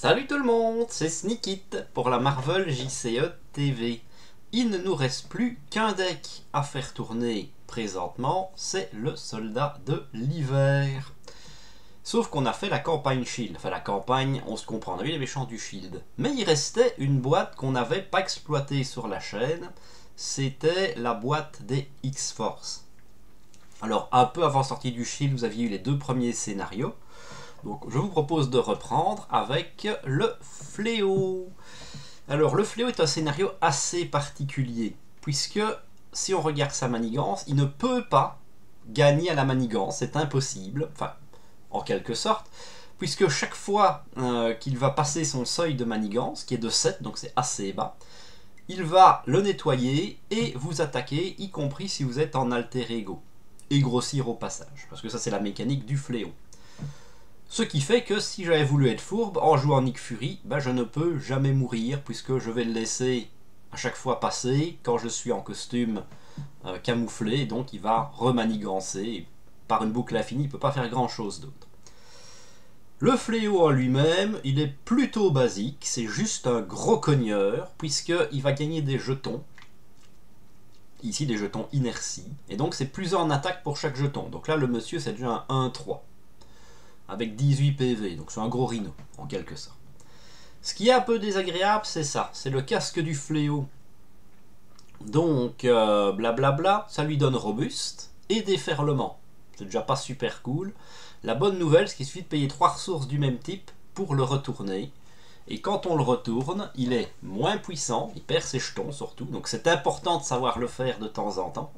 Salut tout le monde, c'est Sneakit pour la Marvel JCE TV. Il ne nous reste plus qu'un deck à faire tourner présentement, c'est le soldat de l'hiver. Sauf qu'on a fait la campagne Shield, enfin la campagne, on se comprend, on a vu les méchants du Shield. Mais il restait une boîte qu'on n'avait pas exploitée sur la chaîne, c'était la boîte des X-Force. Alors un peu avant sortie du Shield, vous aviez eu les deux premiers scénarios. Donc je vous propose de reprendre avec le fléau. Alors le fléau est un scénario assez particulier, puisque si on regarde sa manigance, il ne peut pas gagner à la manigance, c'est impossible, enfin en quelque sorte, puisque chaque fois qu'il va passer son seuil de manigance, qui est de 7, donc c'est assez bas, il va le nettoyer et vous attaquer, y compris si vous êtes en alter ego, et grossir au passage, parce que ça c'est la mécanique du fléau. Ce qui fait que si j'avais voulu être fourbe, en jouant Nick Fury, je ne peux jamais mourir, puisque je vais le laisser à chaque fois passer, quand je suis en costume camouflé, donc il va remanigancer, et par une boucle infinie, il ne peut pas faire grand chose d'autre. Le fléau en lui-même, il est plutôt basique, c'est juste un gros cogneur, puisqu'il va gagner des jetons, ici des jetons inertie, et donc c'est plus en attaque pour chaque jeton. Donc là, le monsieur, c'est déjà un 1-3. Avec 18 PV, donc c'est un gros rhino, en quelque sorte. Ce qui est un peu désagréable, c'est ça, c'est le casque du fléau. Donc, blablabla, ça lui donne robuste et déferlement. C'est déjà pas super cool. La bonne nouvelle, c'est qu'il suffit de payer 3 ressources du même type pour le retourner. Et quand on le retourne, il est moins puissant, il perd ses jetons surtout, donc c'est important de savoir le faire de temps en temps.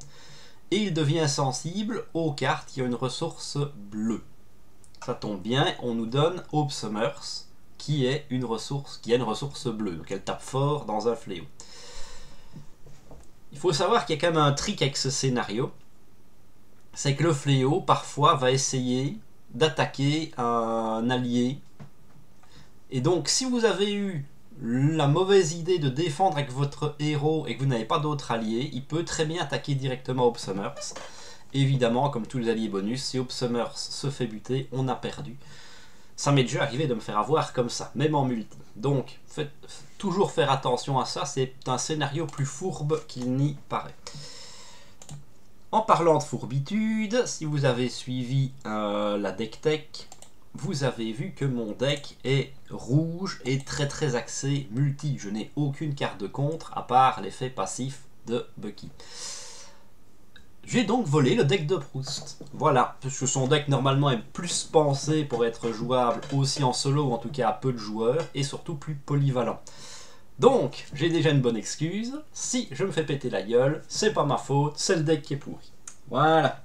Et il devient sensible aux cartes qui ont une ressource bleue. Ça tombe bien, on nous donne Hope Summers, qui a une ressource bleue, donc elle tape fort dans un fléau. Il faut savoir qu'il y a quand même un trick avec ce scénario, c'est que le fléau parfois va essayer d'attaquer un allié, et donc si vous avez eu la mauvaise idée de défendre avec votre héros et que vous n'avez pas d'autre allié, il peut très bien attaquer directement Hope Summers. Évidemment, comme tous les alliés bonus, si Hope Summers se fait buter, on a perdu. Ça m'est déjà arrivé de me faire avoir comme ça, même en multi. Donc, faites toujours faire attention à ça, c'est un scénario plus fourbe qu'il n'y paraît. En parlant de fourbitude, si vous avez suivi la deck tech, vous avez vu que mon deck est rouge et très axé multi. Je n'ai aucune carte de contre, à part l'effet passif de Bucky. J'ai donc volé le deck de Proust. Voilà, puisque son deck normalement est plus pensé pour être jouable aussi en solo, ou en tout cas à peu de joueurs, et surtout plus polyvalent. Donc, j'ai déjà une bonne excuse. Si je me fais péter la gueule, c'est pas ma faute, c'est le deck qui est pourri. Voilà.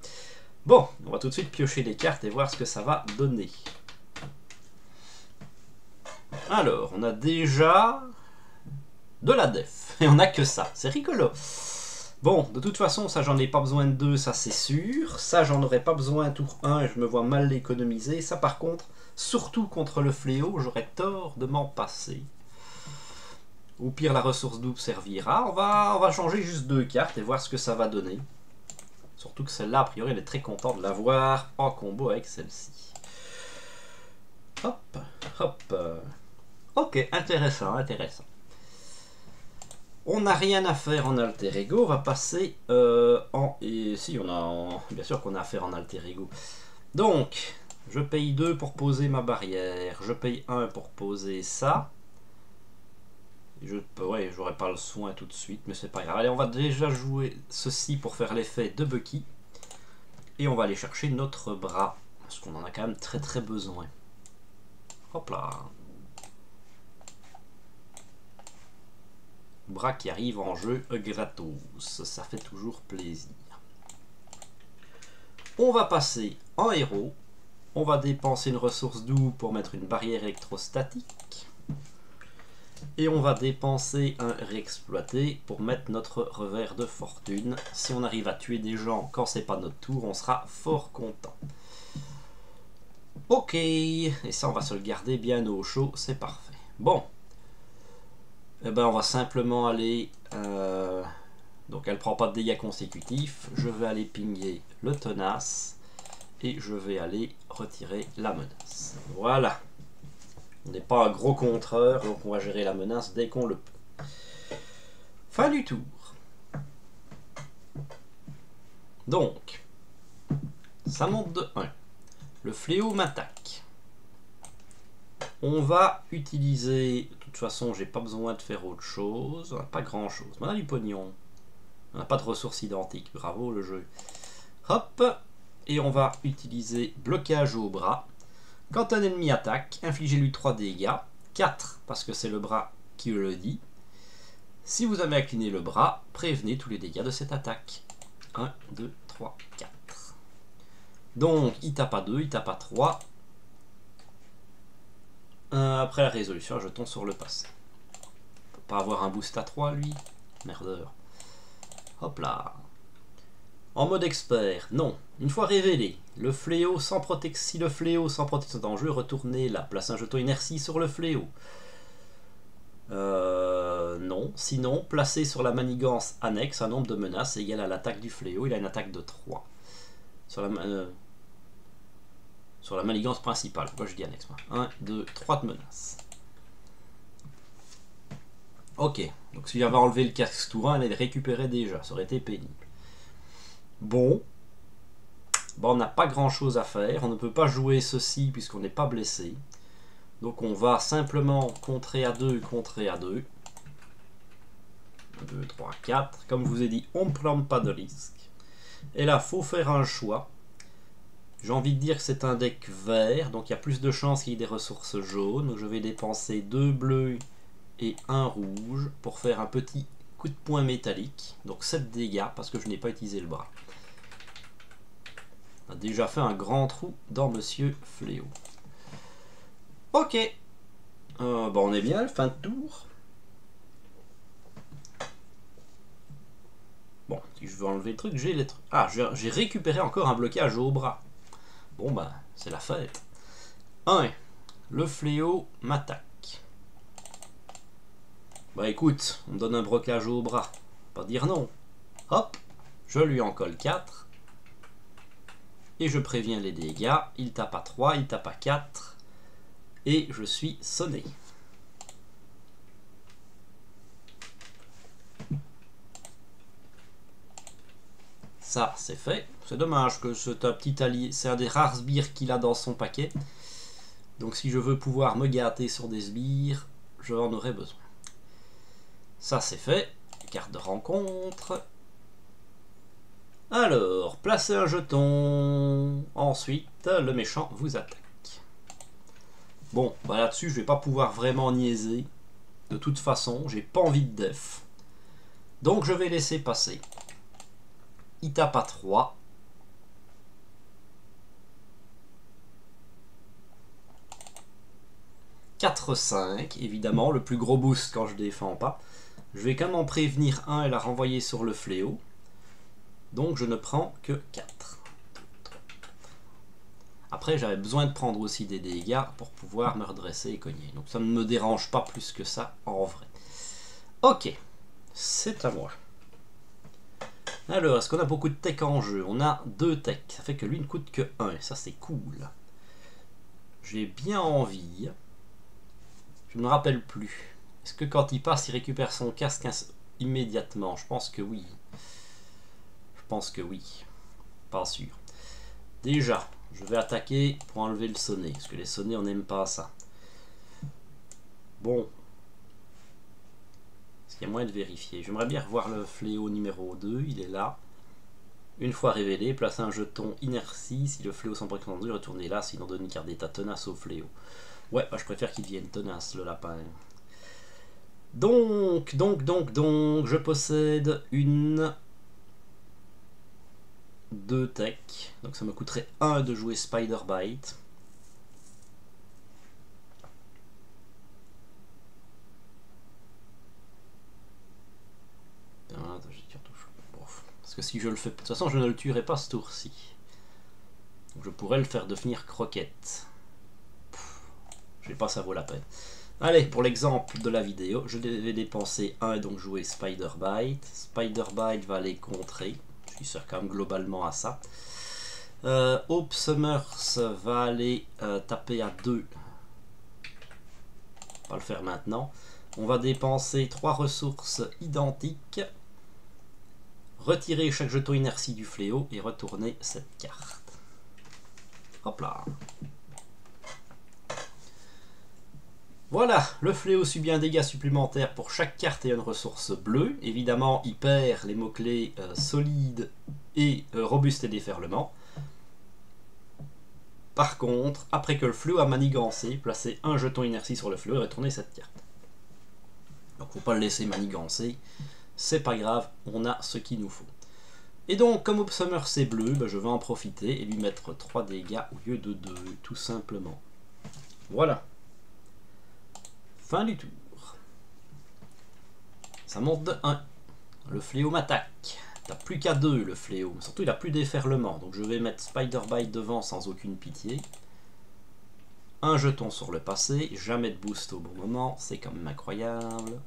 Bon, on va tout de suite piocher les cartes et voir ce que ça va donner. Alors, on a déjà de la def, et on a que ça, c'est rigolo. Bon, de toute façon, ça j'en ai pas besoin de 2, ça c'est sûr. Ça j'en aurais pas besoin tour 1 et je me vois mal l'économiser. Ça par contre, surtout contre le fléau, j'aurais tort de m'en passer. Au pire, la ressource double servira. On va changer juste 2 cartes et voir ce que ça va donner. Surtout que celle-là, a priori, elle est très contente de l'avoir en combo avec celle-ci. Hop, hop. Ok, intéressant. On n'a rien à faire en alter ego, on va passer en... Et si, bien sûr qu'on a à faire en alter ego. Donc, je paye 2 pour poser ma barrière, je paye 1 pour poser ça. Ouais, j'aurais pas le soin tout de suite, mais c'est pas grave. Allez, on va déjà jouer ceci pour faire l'effet de Bucky. Et on va aller chercher notre bras, parce qu'on en a quand même très besoin. Hop là. Bras qui arrive en jeu gratos, ça fait toujours plaisir. On va passer en héros, on va dépenser une ressource double pour mettre une barrière électrostatique, et on va dépenser un réexploité pour mettre notre revers de fortune. Si on arrive à tuer des gens quand c'est pas notre tour, on sera fort content. Ok, et ça on va se le garder bien au chaud, c'est parfait. Bon. Eh ben, on va simplement aller... donc elle prend pas de dégâts consécutifs. Je vais aller pinguer le tenace. Et je vais aller retirer la menace. Voilà. On n'est pas un gros contreur, donc on va gérer la menace dès qu'on le peut. Fin du tour. Donc, ça monte de 1. Le fléau m'attaque. On va utiliser... De toute façon, j'ai pas besoin de faire autre chose. On n'a pas grand chose. On a du pognon. On n'a pas de ressources identiques. Bravo le jeu. Hop. Et on va utiliser blocage au bras. Quand un ennemi attaque, infligez-lui 3 dégâts. 4 parce que c'est le bras qui le dit. Si vous avez incliné le bras, prévenez tous les dégâts de cette attaque. 1, 2, 3, 4. Donc, il tape à 2, il tape à 3. Après la résolution, un jeton sur le passé. On peut pas avoir un boost à 3, lui. Merdeur. Hop là. En mode expert, non. Une fois révélé, le fléau sans protection. Si le fléau sans protection est en jeu, retournez là. Place un jeton inertie sur le fléau. Non. Sinon, placez sur la manigance annexe un nombre de menaces égal à l'attaque du fléau. Il a une attaque de 3. Sur la manigance principale. Pourquoi je dis annexe? 1, 2, 3 de menaces. Ok. Donc si j'avais enlevé le casque tout 1, elle est récupérée déjà. Ça aurait été pénible. Bon. On n'a pas grand chose à faire. On ne peut pas jouer ceci puisqu'on n'est pas blessé. Donc on va simplement contrer à 2, contrer à 2. 1, 2, 3, 4. Comme je vous ai dit, on ne prend pas de risque. Et là, il faut faire un choix. J'ai envie de dire que c'est un deck vert, donc il y a plus de chances qu'il y ait des ressources jaunes. Donc je vais dépenser 2 bleus et 1 rouge pour faire un petit coup de poing métallique. Donc 7 dégâts parce que je n'ai pas utilisé le bras. On a déjà fait un grand trou dans Monsieur Fléau. Ok. On est bien, fin de tour. Bon, si je veux enlever le truc, j'ai les trucs. Ah, j'ai récupéré encore un blocage au bras. Bon, bah, c'est la fête. 1. Le fléau m'attaque. Bah écoute, on me donne un blocage au bras. Pas dire non. Hop, je lui en colle 4. Et je préviens les dégâts. Il tape à 3, il tape à 4. Et je suis sonné. Ça, c'est fait. C'est dommage que c'est un petit allié. C'est un des rares sbires qu'il a dans son paquet. Donc si je veux pouvoir me gâter sur des sbires, je en aurai besoin. Ça, c'est fait. Carte de rencontre. Alors, placez un jeton. Ensuite, le méchant vous attaque. Bon, bah là-dessus, je vais pas pouvoir vraiment niaiser. De toute façon, j'ai pas envie de def. Donc, je vais laisser passer. Il tape à 3. « 4, 5. Évidemment, le plus gros boost quand je défends pas. Je vais quand même en prévenir un et la renvoyer sur le fléau. Donc, je ne prends que 4. Après, j'avais besoin de prendre aussi des dégâts pour pouvoir me redresser et cogner. Donc, ça ne me dérange pas plus que ça, en vrai. Ok. C'est à moi. Alors, est-ce qu'on a beaucoup de tech en jeu? On a 2 tech. Ça fait que lui ne coûte que 1. Et ça, c'est cool. J'ai bien envie. Je ne me rappelle plus. Est-ce que quand il passe, il récupère son casque immédiatement? Je pense que oui. Je pense que oui. Pas sûr. Déjà, je vais attaquer pour enlever le sonnet. Parce que les sonnets, on n'aime pas ça. Bon. Est-ce qu'il y a moyen de vérifier? J'aimerais bien revoir le fléau numéro 2. Il est là. Une fois révélé, placez un jeton inertie. Si le fléau sans prétendu, retournez là. Sinon, donne une carte d'état tenace au fléau. Ouais, bah, je préfère qu'il devienne tenace, le lapin. Donc, je possède une... 2 tech. Donc ça me coûterait 1 de jouer Spider Bite. Parce que si je le fais... De toute façon, je ne le tuerai pas ce tour-ci. Donc je pourrais le faire devenir croquette. Je sais pas, ça vaut la peine. Allez, pour l'exemple de la vidéo, je vais dépenser 1 et donc jouer Spider Bite. Spider Bite va les contrer. Il sert quand même globalement à ça. Hope Summers va aller taper à 2 On va le faire maintenant. On va dépenser 3 ressources identiques. Retirer chaque jeton inertie du fléau et retourner cette carte. Hop là. Voilà, le fléau subit un dégât supplémentaire pour chaque carte et une ressource bleue. Évidemment, il perd les mots-clés solide et robuste et déferlement. Par contre, après que le fléau a manigancé, placez un jeton inertie sur le fléau et retournez cette carte. Donc faut pas le laisser manigancer, c'est pas grave, on a ce qu'il nous faut. Et donc, comme Upsummer c'est bleu, ben, je vais en profiter et lui mettre 3 dégâts au lieu de 2, tout simplement. Voilà. Fin du tour. Ça monte de 1. Le fléau m'attaque. T'as plus qu'à 2 le fléau. Surtout il a plus d'efferlement. Donc je vais mettre Spider Bite devant sans aucune pitié. Un jeton sur le passé. Jamais de boost au bon moment. C'est quand même incroyable.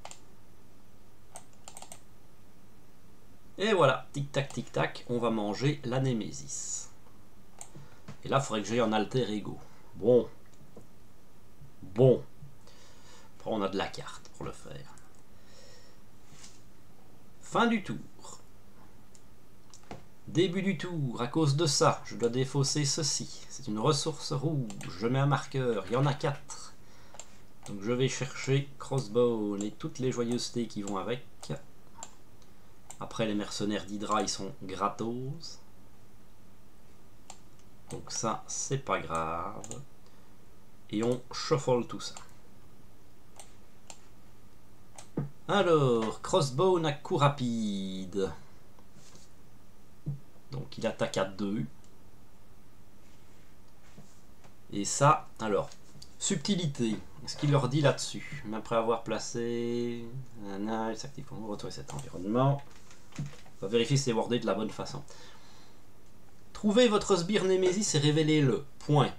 Et voilà. Tic tac tic tac. On va manger la Némésis. Et là il faudrait que j'aille en alter ego. Bon. Après on a de la carte pour le faire. Fin du tour. Début du tour, à cause de ça, je dois défausser ceci. C'est une ressource rouge, je mets un marqueur, il y en a 4. Donc je vais chercher Crossbone et toutes les joyeusetés qui vont avec. Après les mercenaires d'Hydra, ils sont gratos. Donc ça, c'est pas grave. Et on shuffle tout ça. Alors, Crossbone à coup rapide. Donc il attaque à 2. Et ça, alors, subtilité. Ce qu'il leur dit là-dessus. Après avoir placé... il s'active pour retrouver cet environnement. On va vérifier si c'est wordé de la bonne façon. Trouvez votre sbire Némésis et révélez-le. Point.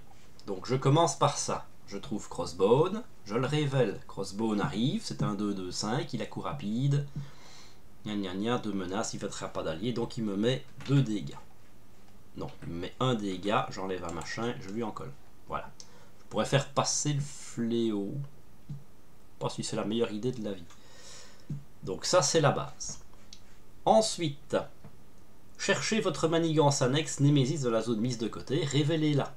Donc je commence par ça. Je trouve Crossbone, je le révèle. Crossbone arrive, c'est un 2-2-5, il a coup rapide. Gna gna gna, 2 menaces, il ne fêtera pas d'allié, donc il me met 2 dégâts. Non, il me met 1 dégât, j'enlève un machin, je lui en colle. Voilà. Je pourrais faire passer le fléau. Je ne sais pas si c'est la meilleure idée de la vie. Donc ça, c'est la base. Ensuite, cherchez votre manigance annexe Némésis de la zone mise de côté, révélez-la.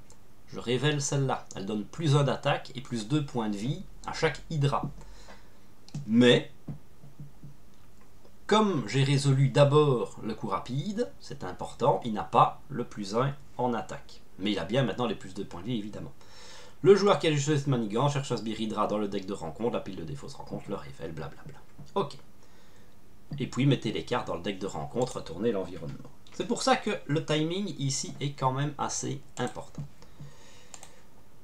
Je révèle celle-là. Elle donne plus 1 d'attaque et plus 2 points de vie à chaque Hydra. Mais, comme j'ai résolu d'abord le coup rapide, c'est important, il n'a pas le plus 1 en attaque. Mais il a bien maintenant les plus 2 points de vie, évidemment. Le joueur qui a juste cette manigance cherche un sbire Hydra dans le deck de rencontre, la pile de défausse rencontre, le révèle, blablabla. Ok. Et puis mettez les cartes dans le deck de rencontre, retournez l'environnement. C'est pour ça que le timing ici est quand même assez important.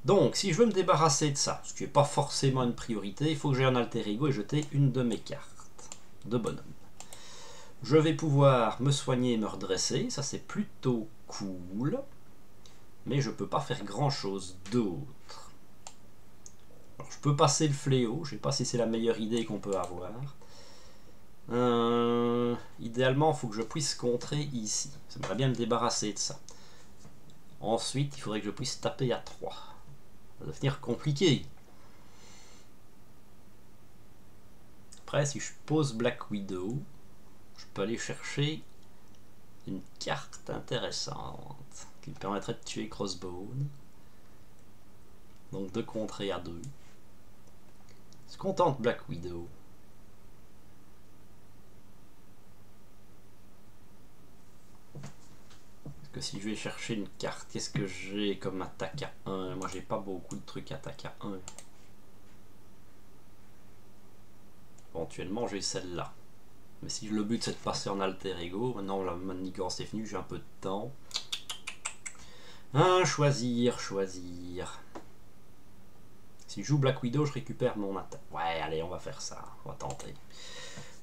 Donc, si je veux me débarrasser de ça, ce qui n'est pas forcément une priorité, il faut que j'aie un alter ego et jeter une de mes cartes de bonhomme. Je vais pouvoir me soigner et me redresser, ça c'est plutôt cool, mais je ne peux pas faire grand chose d'autre. Alors, je peux passer le fléau, je ne sais pas si c'est la meilleure idée qu'on peut avoir. Idéalement, il faut que je puisse contrer ici. J'aimerais bien me débarrasser de ça. Ensuite, il faudrait que je puisse taper à 3. Ça va devenir compliqué. Après, si je pose Black Widow, je peux aller chercher une carte intéressante qui me permettrait de tuer Crossbone. Donc de contrer à 2. Se contente Black Widow. Que si je vais chercher une carte, qu'est-ce que j'ai comme attaque à 1? Moi j'ai pas beaucoup de trucs attaque à 1. Éventuellement j'ai celle-là. Mais si le but c'est de passer en alter ego, maintenant la manigance est venue, j'ai un peu de temps. Choisir. Si je joue Black Widow, je récupère mon attaque. Ouais, allez, on va faire ça, on va tenter.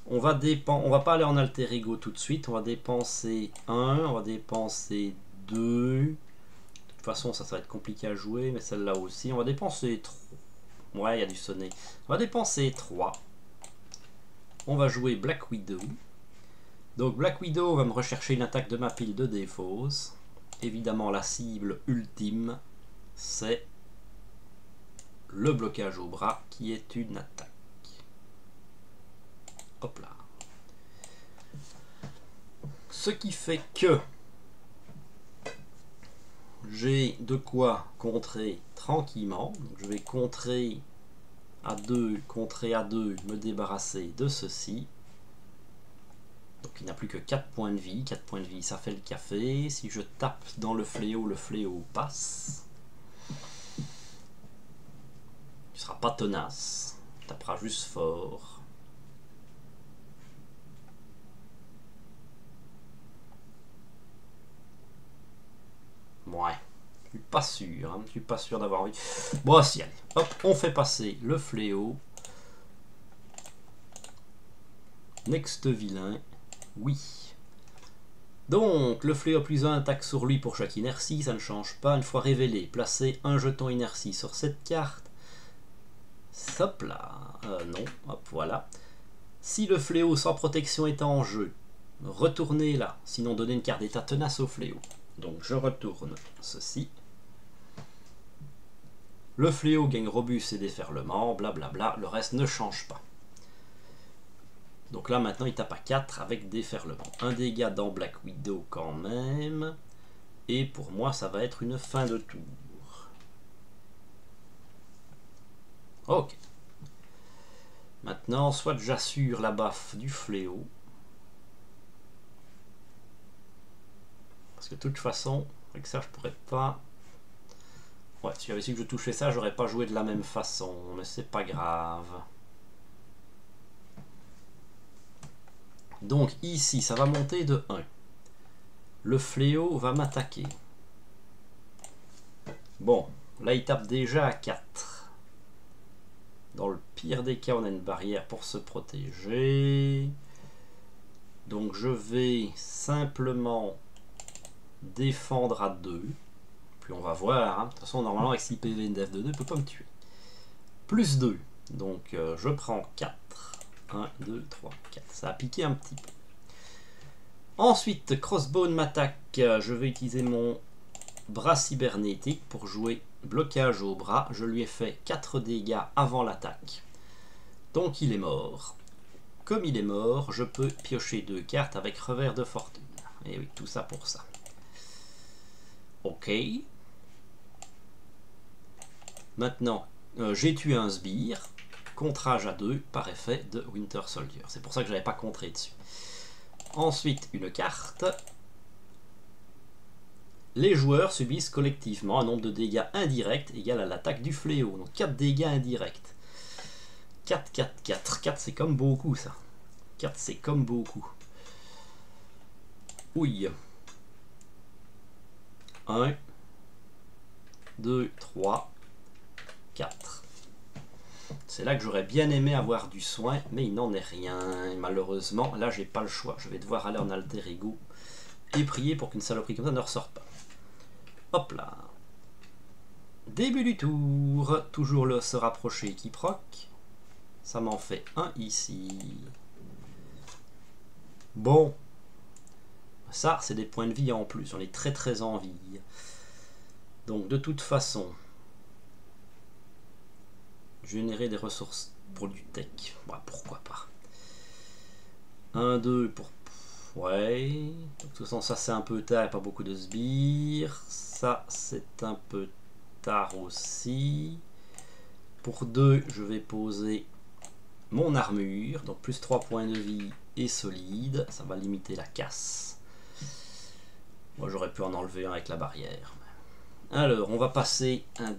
On va pas aller en alter ego tout de suite, on va dépenser 1, on va dépenser 2. De toute façon, ça va être compliqué à jouer, mais celle-là aussi. On va dépenser 3. Ouais, il y a du sonnet. On va dépenser 3. On va jouer Black Widow. Donc Black Widow va me rechercher une attaque de ma pile de défausse. Évidemment, la cible ultime, c'est le blocage au bras qui est une attaque. Hop là. Ce qui fait que j'ai de quoi contrer tranquillement. Donc je vais contrer à 2, me débarrasser de ceci. Donc il n'a plus que 4 points de vie. 4 points de vie, ça fait le café. Si je tape dans le fléau passe. Tu seras pas tenace. Tu taperas juste fort. Ouais. Je suis pas sûr. Je suis pas sûr d'avoir envie. Bon, si, allez. Hop, on fait passer le fléau. Next vilain. Oui. Donc, le fléau +1 attaque sur lui pour chaque inertie, ça ne change pas. Une fois révélé, placez un jeton inertie sur cette carte. Hop là. Non, hop, voilà. Si le fléau sans protection est en jeu, retournez là. Sinon, donnez une carte d'état tenace au fléau. Donc, je retourne ceci. Le fléau gagne robust et déferlement, blablabla. Le reste ne change pas. Donc là, maintenant, il tape à 4 avec déferlement. Un dégât dans Black Widow quand même. Et pour moi, ça va être une fin de tour. Ok. Maintenant, soit j'assure la baffe du fléau. Parce que de toute façon, avec ça, je pourrais pas... Ouais, si j'avais su que je touchais ça, j'aurais pas joué de la même façon. Mais c'est pas grave. Donc ici, ça va monter de 1. Le fléau va m'attaquer. Bon, là il tape déjà à 4. Dans le pire des cas, on a une barrière pour se protéger. Donc je vais simplement défendre à 2. Puis on va voir. Hein. De toute façon, normalement, avec 6 PV, une def de 2 ne peut pas me tuer. Plus 2. Donc je prends 4. 1, 2, 3, 4. Ça a piqué un petit peu. Ensuite, Crossbone m'attaque. Je vais utiliser mon bras cybernétique pour jouer blocage au bras. Je lui ai fait 4 dégâts avant l'attaque. Donc il est mort. Comme il est mort, je peux piocher 2 cartes avec revers de fortune. Et oui, tout ça pour ça. Ok. Maintenant, j'ai tué un sbire. Contrage à 2 par effet de Winter Soldier. C'est pour ça que je n'avais pas contré dessus. Ensuite, une carte. Les joueurs subissent collectivement un nombre de dégâts indirects égal à l'attaque du fléau. Donc 4 dégâts indirects. 4, 4, 4. 4, c'est comme beaucoup, ça. 4, c'est comme beaucoup. Oui. 1, 2, 3, 4. C'est là que j'aurais bien aimé avoir du soin, mais il n'en est rien. Et malheureusement, là, j'ai pas le choix. Je vais devoir aller en alter ego et prier pour qu'une saloperie comme ça ne ressorte pas. Hop là. Début du tour. Toujours le se rapprocher qui proc. Ça m'en fait un ici. Bon. Ça, c'est des points de vie en plus. On est très très en vie. Donc, de toute façon... Générer des ressources pour du tech. Ouais, pourquoi pas. 1, 2 pour... Ouais. De toute façon, ça c'est un peu tard. Pas beaucoup de sbires. Ça, c'est un peu tard aussi. Pour 2, je vais poser mon armure. Donc, plus 3 points de vie et solide. Ça va limiter la casse. Moi, j'aurais pu en enlever un avec la barrière. Alors, on va passer un...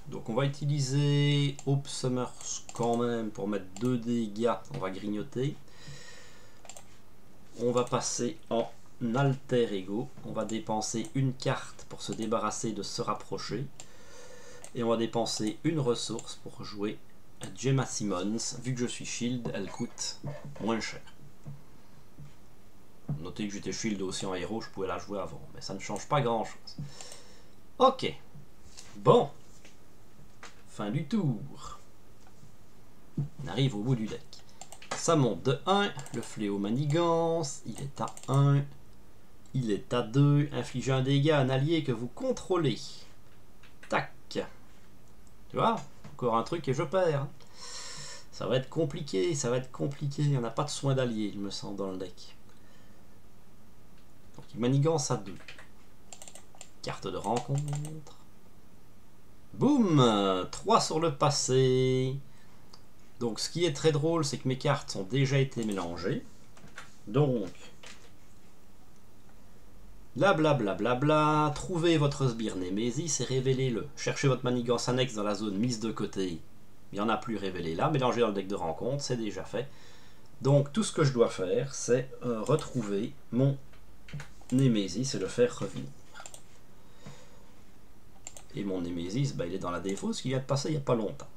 Donc on va utiliser Hope Summers quand même pour mettre 2 dégâts. On va grignoter. On va passer en alter ego. On va dépenser une carte pour se débarrasser de se rapprocher. Et on va dépenser une ressource pour jouer Gemma Simmons. Vu que je suis shield, elle coûte moins cher. Notez que j'étais shield aussi en héros, je pouvais la jouer avant. Mais ça ne change pas grand chose. Ok. Bon. Fin du tour. On arrive au bout du deck. Ça monte de 1. Le fléau manigance. Il est à 1. Il est à 2. Infligez un dégât à un allié que vous contrôlez. Tac. Tu vois? encore un truc et je perds. Ça va être compliqué, ça va être compliqué. Il n'y en a pas de soin d'allier, il me semble, dans le deck. Donc il manigance à 2. Carte de rencontre. Boum, 3 sur le passé. Donc ce qui est très drôle, c'est que mes cartes ont déjà été mélangées. Donc, blablabla, trouvez votre sbire Némésis et révélez-le. Cherchez votre manigance annexe dans la zone mise de côté. Il n'y en a plus, révélez-la. Mélangez dans le deck de rencontre, c'est déjà fait. Donc tout ce que je dois faire, c'est retrouver mon Némésis et le faire revenir. Et mon Némésis, bah, il est dans la défausse qui vient de passer il n'y a pas longtemps.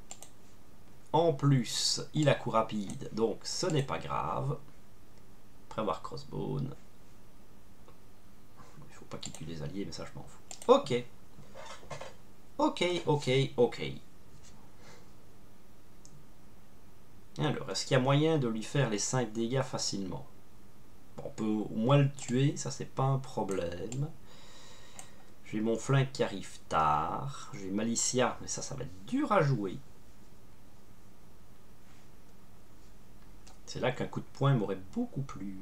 En plus, il a coup rapide, donc ce n'est pas grave. Après avoir Crossbone. Il faut pas qu'il tue les alliés, mais ça je m'en fous. Ok. Ok. Alors, est-ce qu'il y a moyen de lui faire les 5 dégâts facilement? Bon, on peut au moins le tuer, ça c'est pas un problème. J'ai mon flingue qui arrive tard. J'ai Malicia, mais ça va être dur à jouer. C'est là qu'un coup de poing m'aurait beaucoup plu.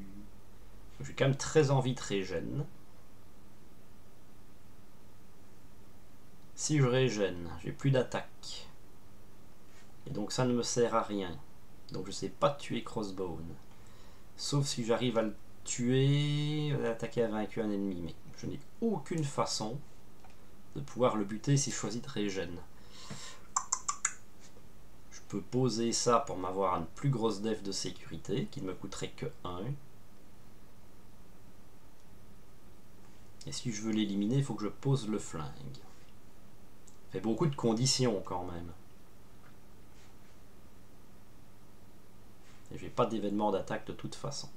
J'ai quand même très envie de régène. Si je régène, j'ai plus d'attaque. Et donc ça ne me sert à rien. Donc je sais pas tuer Crossbone. Sauf si j'arrive à le tuer, attaquer à vaincu un ennemi. Mais je n'ai aucune façon de pouvoir le buter si je choisis de régène. Je peux poser ça pour m'avoir une plus grosse def de sécurité, qui ne me coûterait que 1. Et si je veux l'éliminer, il faut que je pose le flingue. Ça fait beaucoup de conditions quand même. Et j'ai pas d'événement d'attaque de toute façon.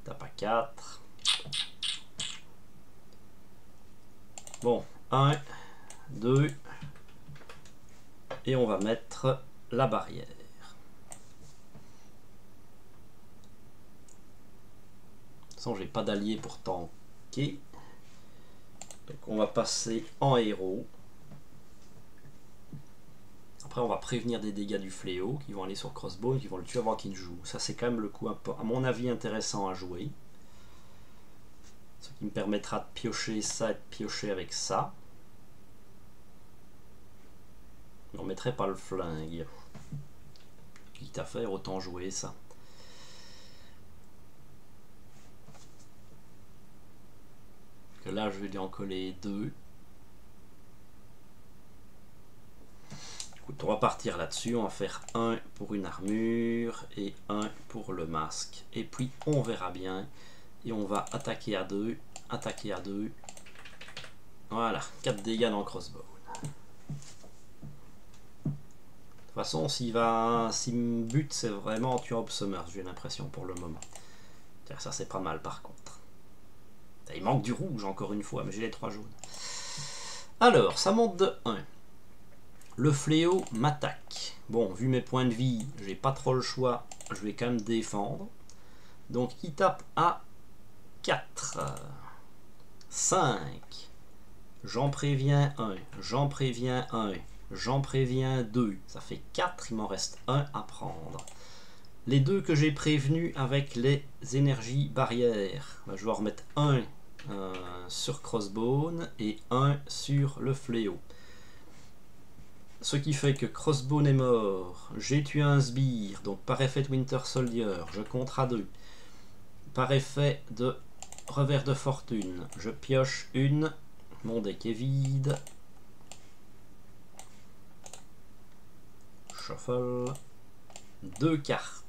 Tape à 4. Bon, 1, 2. Et on va mettre la barrière. De toute façon, j'ai pas d'allié pour tanker. Donc on va passer en héros. Après on va prévenir des dégâts du fléau qui vont aller sur Crossbone, qui vont le tuer avant qu'il joue. Ça c'est quand même le coup à mon avis intéressant à jouer. Ce qui me permettra de piocher ça et de piocher avec ça. On mettrait pas le flingue. Quitte à faire, autant jouer ça. Que là je vais lui en coller 2. Écoute, on va partir là-dessus, on va faire 1 pour une armure et 1 pour le masque. Et puis on verra bien. Et on va attaquer à 2, attaquer à 2. Voilà, 4 dégâts dans Crossbone. De toute façon, s'il me bute, c'est vraiment en tuant Obsummer, j'ai l'impression pour le moment. Ça c'est pas mal par contre. Il manque du rouge encore une fois, mais j'ai les 3 jaunes. Alors, ça monte de 1. Le fléau m'attaque. Bon, vu mes points de vie, j'ai pas trop le choix. Je vais quand même défendre. Donc, il tape à 4. 5. J'en préviens 1. J'en préviens 1. J'en préviens 2. Ça fait 4. Il m'en reste 1 à prendre. Les 2 que j'ai prévenus avec les énergies barrières. Je vais en remettre 1 sur Crossbone et 1 sur le fléau. Ce qui fait que Crossbone est mort. J'ai tué un sbire. Donc par effet de Winter Soldier, je compte à 2. Par effet de revers de fortune, je pioche une. Mon deck est vide. Shuffle. 2 cartes.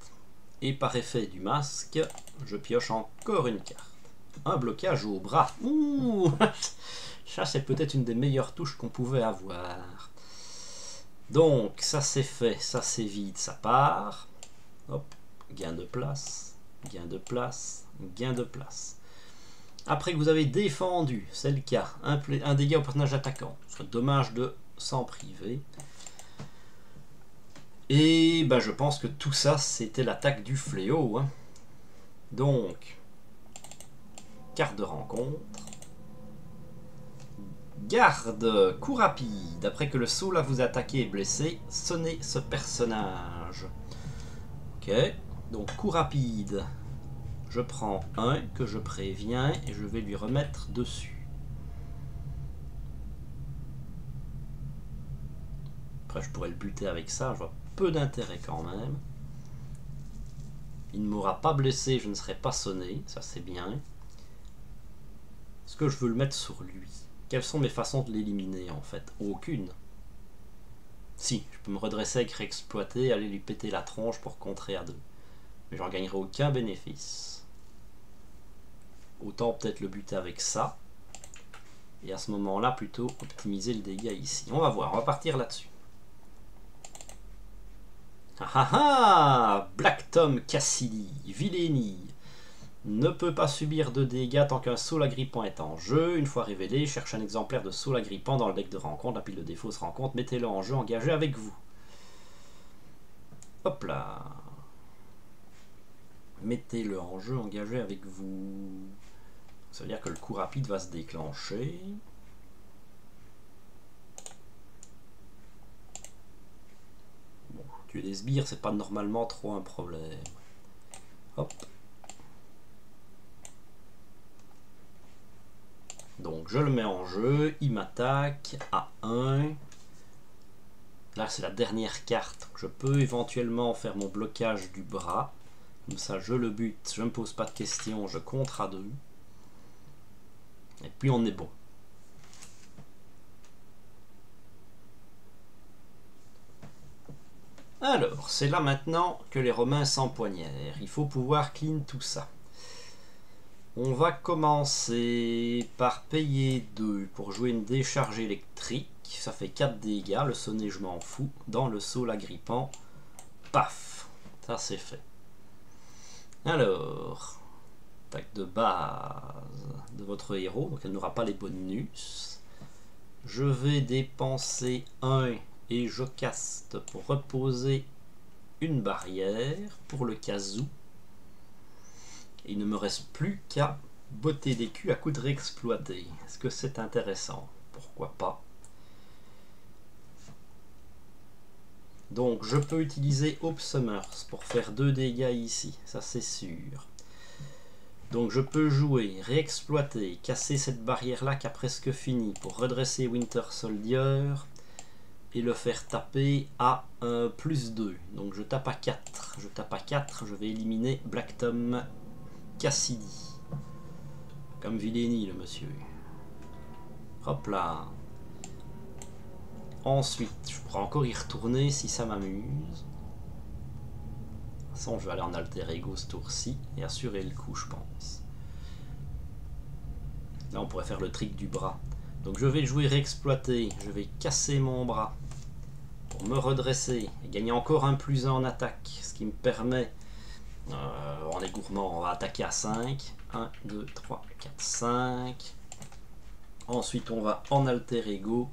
Et par effet du masque, je pioche encore une carte. Un blocage au bras. Ouh, ça c'est peut-être une des meilleures touches qu'on pouvait avoir. Donc ça c'est fait, ça c'est vide, ça part. Hop, gain de place, gain de place, gain de place. Après que vous avez défendu, c'est le cas, un dégât au personnage attaquant. Ce serait dommage de s'en priver. Et ben, je pense que tout ça, c'était l'attaque du fléau. Hein. Donc, carte de rencontre. Garde, coup rapide. Après que le soul a vous attaqué et blessé, sonnez ce personnage. Ok, donc coup rapide. Je prends un que je préviens et je vais lui remettre dessus. Après je pourrais le buter avec ça, je vois peu d'intérêt quand même. Il ne m'aura pas blessé, je ne serai pas sonné, ça c'est bien. Est-ce que je veux le mettre sur lui? Quelles sont mes façons de l'éliminer en fait? Aucune. Si, je peux me redresser avec réexploiter, aller lui péter la tronche pour contrer à deux. Mais j'en gagnerai aucun bénéfice. Autant peut-être le buter avec ça. Et à ce moment-là, plutôt optimiser le dégât ici. On va voir, on va partir là-dessus. Ah ah ah! Black Tom Cassidy, Vilénie. Ne peut pas subir de dégâts tant qu'un Soul Agrippant est en jeu. Une fois révélé, cherche un exemplaire de Soul Agrippant dans le deck de rencontre. La pile de défauts se rencontre. Mettez-le en jeu, engagé avec vous. Hop là. Mettez-le en jeu, engagé avec vous. Ça veut dire que le coup rapide va se déclencher. Bon, tuer des sbires, c'est pas normalement trop un problème. Hop. Donc je le mets en jeu, il m'attaque à 1. Là c'est la dernière carte. Je peux éventuellement faire mon blocage du bras. Comme ça je le bute, je ne me pose pas de questions, je contre à 2. Et puis on est bon. Alors, c'est là maintenant que les Romains s'empoignèrent. Il faut pouvoir clean tout ça. On va commencer par payer 2 pour jouer une décharge électrique. Ça fait 4 dégâts. Le sonnet, je m'en fous. Dans le Soul Agrippant. Paf. Ça, c'est fait. Alors, attaque de base de votre héros. Donc, elle n'aura pas les bonus. Je vais dépenser 1 et je caste pour reposer une barrière pour le cas où. Il ne me reste plus qu'à botter des culs à coup de réexploiter. Est-ce que c'est intéressant? Pourquoi pas? Donc je peux utiliser Hope Summers pour faire 2 dégâts ici, ça c'est sûr. Donc je peux jouer, réexploiter, casser cette barrière là qui a presque fini pour redresser Winter Soldier et le faire taper à plus 2. Donc je tape à 4. Je tape à 4, je vais éliminer Black Tom Cassidy. Comme Vilénie le monsieur. Hop là. Ensuite, je pourrais encore y retourner si ça m'amuse. De toute façon, je vais aller en alter ego ce tour-ci et assurer le coup, je pense. Là, on pourrait faire le trick du bras. Donc je vais jouer réexploiter. Je vais casser mon bras pour me redresser et gagner encore un +1 en attaque. Ce qui me permet... on est gourmand, on va attaquer à 5. 1, 2, 3, 4, 5. Ensuite, on va en alter ego.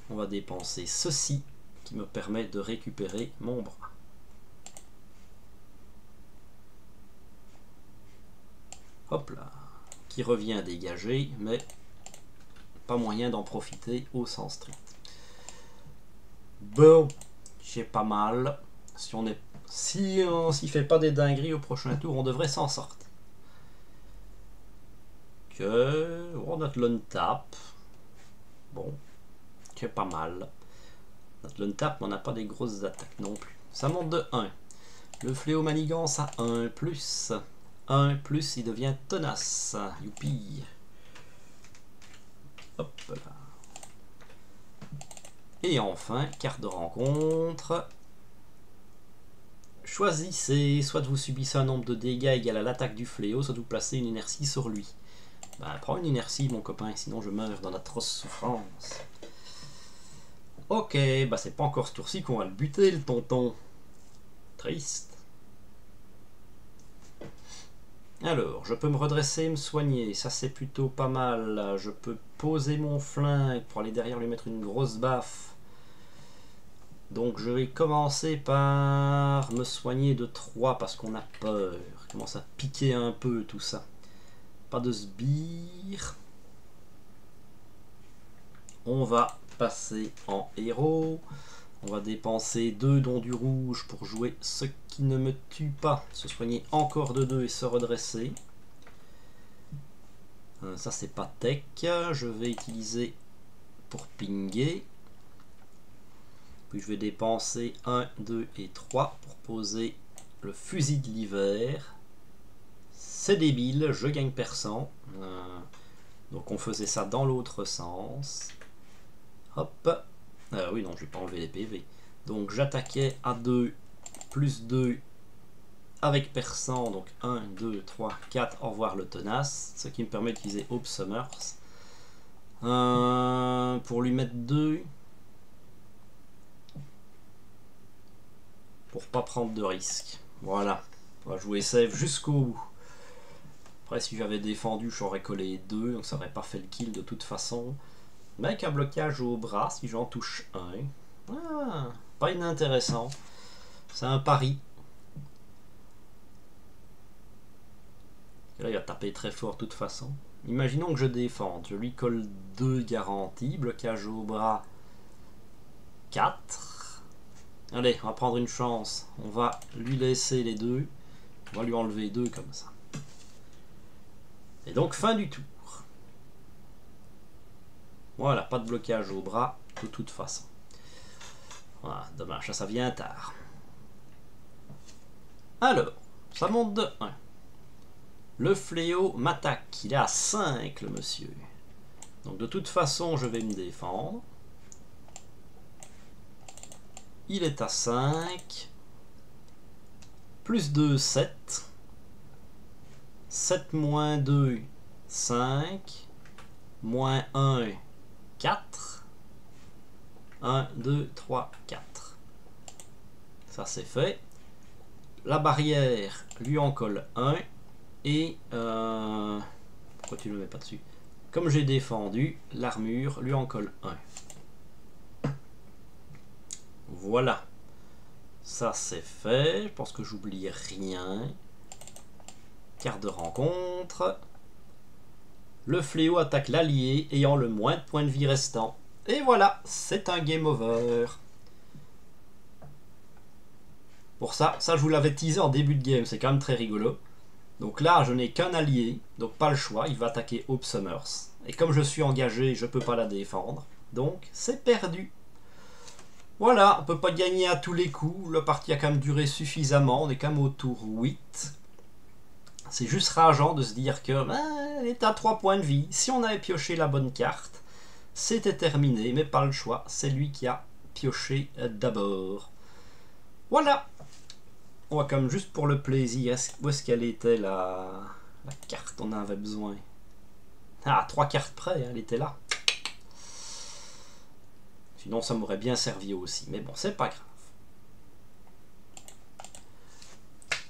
On va dépenser ceci qui me permet de récupérer mon bras. Hop là. Qui revient dégagé, mais pas moyen d'en profiter au sens strict. Bon, j'ai pas mal. Si on s'y fait pas des dingueries au prochain tour, on devrait s'en sortir. On a de l'untap. Bon, c'est pas mal. Notre l'untap, on n'a pas des grosses attaques non plus. Ça monte de 1. Le fléau manigance à 1 plus. 1 plus, il devient tenace. Youpi. Hop là. Et enfin, carte de rencontre. Choisissez, soit vous subissez un nombre de dégâts égal à l'attaque du fléau, soit vous placez une inertie sur lui. Ben, prends une inertie, mon copain, sinon je meurs dans d'atroces souffrances. Ok, bah c'est pas encore ce tour-ci qu'on va le buter, le tonton. Triste. Alors, je peux me redresser, me soigner, ça c'est plutôt pas mal. Je peux poser mon flingue pour aller derrière lui mettre une grosse baffe. Donc je vais commencer par me soigner de 3 parce qu'on a peur. Je commence à piquer un peu tout ça. Pas de sbire. on va passer en héros. On va dépenser 2 dons du rouge pour jouer ce qui ne me tue pas. Se soigner encore de 2 et se redresser. Ça c'est pas tech. Je vais utiliser pour pinguer. Puis je vais dépenser 1, 2 et 3 pour poser le fusil de l'hiver. C'est débile, je gagne percent. Donc on faisait ça dans l'autre sens. Hop. Oui, non, je vais pas enlever les PV. Donc j'attaquais à 2, plus 2 avec percent. Donc 1, 2, 3, 4. Au revoir le tenace. Ce qui me permet d'utiliser Hope Summers. Pour lui mettre 2. Pour pas prendre de risques. Voilà. On va jouer save jusqu'au bout. Après, si j'avais défendu, j'aurais collé 2, donc ça n'aurait pas fait le kill de toute façon. Mais avec un blocage au bras, si j'en touche 1, pas inintéressant. C'est un pari. Et là, il va taper très fort de toute façon. Imaginons que je défende. Je lui colle 2 garanties. Blocage au bras 4. Allez, on va prendre une chance. On va lui laisser les 2. On va lui enlever 2 comme ça. Et donc, fin du tour. Voilà, pas de blocage au bras de toute façon. Voilà, dommage, ça vient tard. Alors, ça monte de 1. Le fléau m'attaque. Il est à 5, le monsieur. Donc, de toute façon, je vais me défendre. Il est à 5. Plus 2, 7. 7 moins 2, 5. Moins 1, 4. 1, 2, 3, 4. Ça c'est fait. La barrière lui en colle 1. Et pourquoi tu ne le mets pas dessus? Comme j'ai défendu, l'armure lui en colle 1. Voilà. Ça c'est fait. Je pense que j'oublie rien. Carte de rencontre. Le fléau attaque l'allié ayant le moins de points de vie restant. Et voilà, c'est un game over. Pour ça je vous l'avais teasé en début de game, c'est quand même très rigolo. Donc là, je n'ai qu'un allié, donc pas le choix, il va attaquer Hope Summers. Et comme je suis engagé, je ne peux pas la défendre. Donc, c'est perdu. Voilà, on ne peut pas gagner à tous les coups. La partie a quand même duré suffisamment, on est quand même au tour 8. C'est juste rageant de se dire que elle est à 3 points de vie. Si on avait pioché la bonne carte, c'était terminé, mais pas le choix. C'est lui qui a pioché d'abord. Voilà. On va quand même juste pour le plaisir. Où est-ce qu'elle était la carte on avait besoin? Ah, 3 cartes près, elle était là. Sinon ça m'aurait bien servi aussi. Mais bon, c'est pas grave.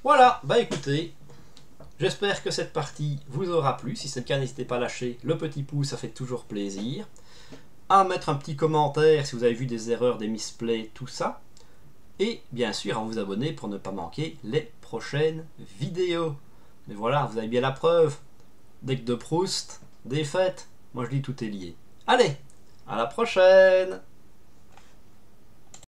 Voilà, bah écoutez. J'espère que cette partie vous aura plu. Si c'est le cas, n'hésitez pas à lâcher le petit pouce, ça fait toujours plaisir. À mettre un petit commentaire si vous avez vu des erreurs, des misplays, tout ça. Et bien sûr à vous abonner pour ne pas manquer les prochaines vidéos. Mais voilà, vous avez bien la preuve. Deck de Proust, défaite. Moi je dis tout est lié. Allez, à la prochaine!